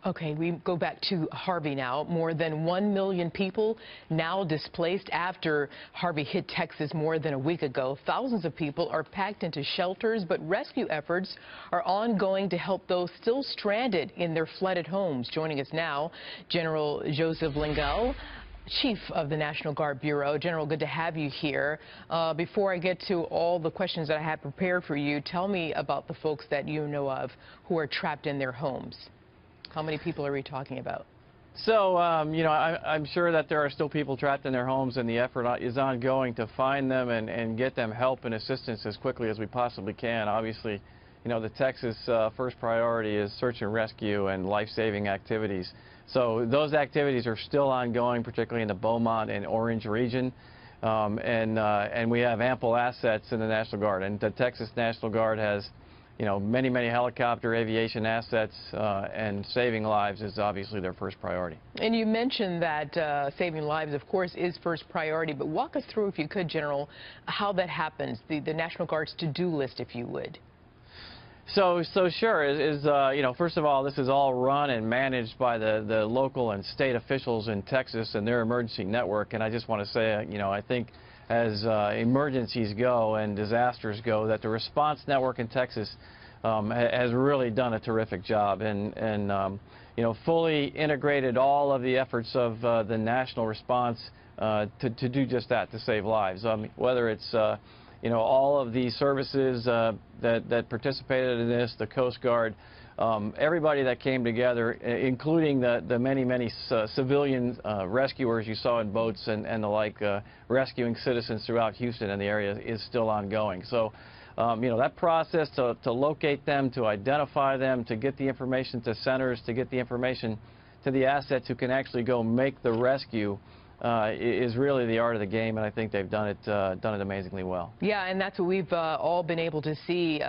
Okay, we go back to Harvey now. More than 1 million people now displaced after Harvey hit Texas more than a week ago. Thousands of people are packed into shelters, but rescue efforts are ongoing to help those still stranded in their flooded homes. Joining us now, General Joseph Lingell, Chief of the National Guard Bureau. General, good to have you here. Before I get to all the questions that I have prepared for you, tell me about the folks that you know of who are trapped in their homes. How many people are we talking about? So, I'm sure that there are still people trapped in their homes, and the effort is ongoing to find them and get them help and assistance as quickly as we possibly can. Obviously, the Texas first priority is search and rescue and life-saving activities. So those activities are still ongoing, particularly in the Beaumont and Orange region. And we have ample assets in the National Guard. And the Texas National Guard has many, many helicopter aviation assets, and saving lives is obviously their first priority. And you mentioned that saving lives, of course, is first priority. But walk us through, if you could, General, how that happens, the National Guard's to-do list, if you would. So sure, first of all, this is all run and managed by the local and state officials in Texas and their emergency network. And I just want to say, I think as emergencies go and disasters go, that the response network in Texas has really done a terrific job and fully integrated all of the efforts of the national response to do just that, to save lives. Whether it's all of the services that participated in this, the Coast Guard, everybody that came together, including the many civilian rescuers you saw in boats and the like, rescuing citizens throughout Houston and the area is still ongoing. So, that process to locate them, to identify them, to get the information to centers, to get the information to the assets who can actually go make the rescue, is really the art of the game, and I think they've done it amazingly well. Yeah, and that's what we've all been able to see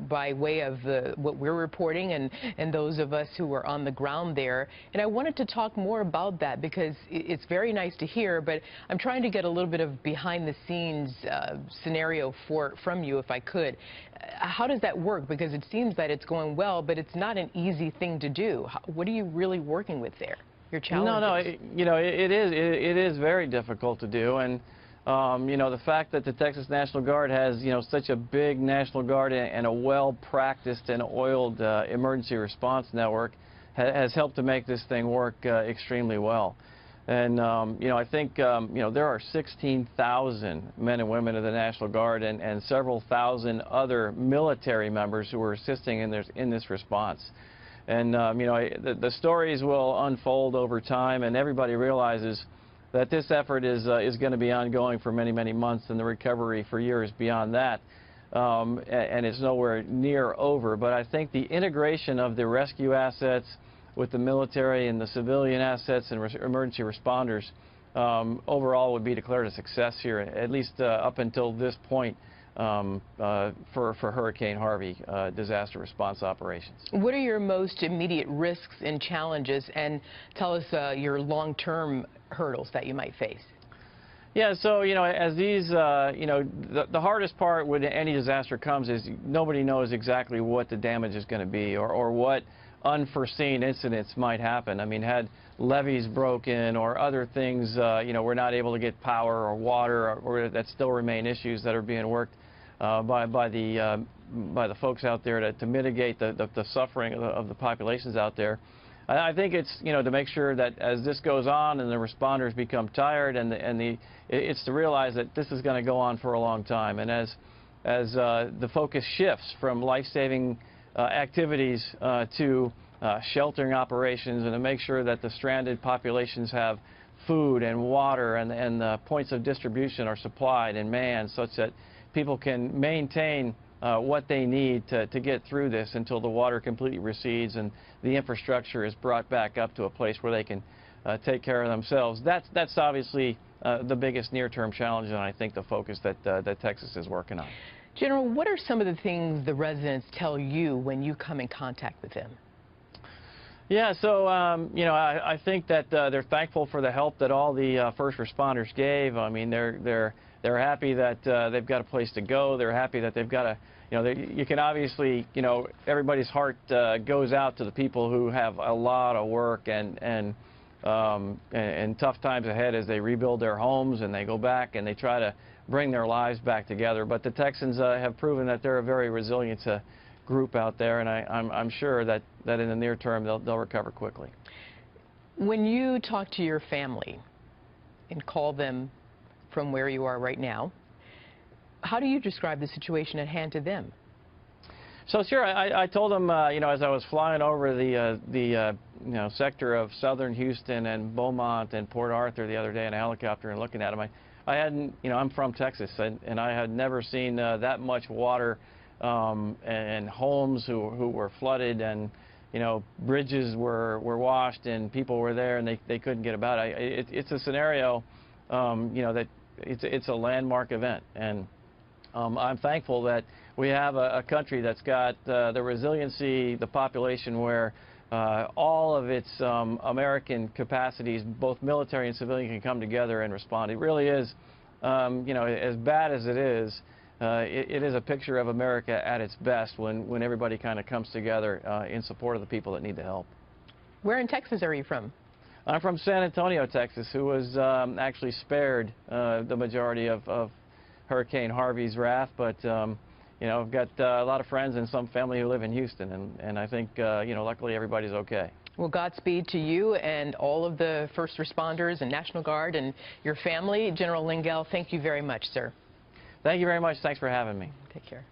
by way of what we're reporting and those of us who are on the ground there. And I wanted to talk more about that because it's very nice to hear, but I'm trying to get a little bit of behind-the-scenes scenario from you, if I could. How does that work? Because it seems that it's going well, but it's not an easy thing to do. What are you really working with there? Your challenges? No, it is very difficult to do, and the fact that the Texas National Guard has such a big National Guard and a well-practiced and oiled emergency response network has helped to make this thing work extremely well. And I think there are 16,000 men and women of the National Guard and several thousand other military members who are assisting in this response. And, the stories will unfold over time, and everybody realizes that this effort is going to be ongoing for many, many months, and the recovery for years beyond that. And it's nowhere near over. But I think the integration of the rescue assets with the military and the civilian assets and emergency responders overall would be declared a success here, at least up until this point. For Hurricane Harvey disaster response operations. What are your most immediate risks and challenges, and tell us your long-term hurdles that you might face? Yeah, so as these, the hardest part when any disaster comes is nobody knows exactly what the damage is going to be or what unforeseen incidents might happen. I mean, had levees broken or other things, we're not able to get power or water, or that still remain issues that are being worked by the folks out there to mitigate the suffering of the populations out there. I think it's to make sure that as this goes on and the responders become tired it's to realize that this is going to go on for a long time, and as the focus shifts from life-saving activities to sheltering operations, and to make sure that the stranded populations have food and water and the points of distribution are supplied and manned such that people can maintain what they need to get through this until the water completely recedes and the infrastructure is brought back up to a place where they can take care of themselves. That's obviously the biggest near-term challenge, and I think the focus that Texas is working on. General, what are some of the things the residents tell you when you come in contact with them? Yeah, so I think that they're thankful for the help that all the first responders gave. I mean, they're happy that they've got a place to go. They're happy that they've got you can obviously, everybody's heart goes out to the people who have a lot of work and tough times ahead as they rebuild their homes and they go back and they try to bring their lives back together. But the Texans have proven that they're a very resilient group out there, and I'm sure that in the near term they'll recover quickly. When you talk to your family and call them from where you are right now, how do you describe the situation at hand to them? So sure, I told them, as I was flying over the sector of southern Houston and Beaumont and Port Arthur the other day in a helicopter and looking at them, I hadn't, I'm from Texas, and I had never seen that much water and homes who were flooded, and bridges were washed and people were there and they couldn't get about it. It's a scenario, that it's a landmark event, and I'm thankful that we have a country that's got the resiliency, the population where all of its American capacities, both military and civilian, can come together and respond. It really is, as bad as it is, it is a picture of America at its best when everybody kind of comes together in support of the people that need the help. Where in Texas are you from? I'm from San Antonio, Texas, who was actually spared the majority of Hurricane Harvey's wrath, but I've got a lot of friends and some family who live in Houston, and I think luckily everybody's okay. Well, Godspeed to you and all of the first responders and National Guard and your family. General Lingell, thank you very much, sir. Thank you very much. Thanks for having me. Take care.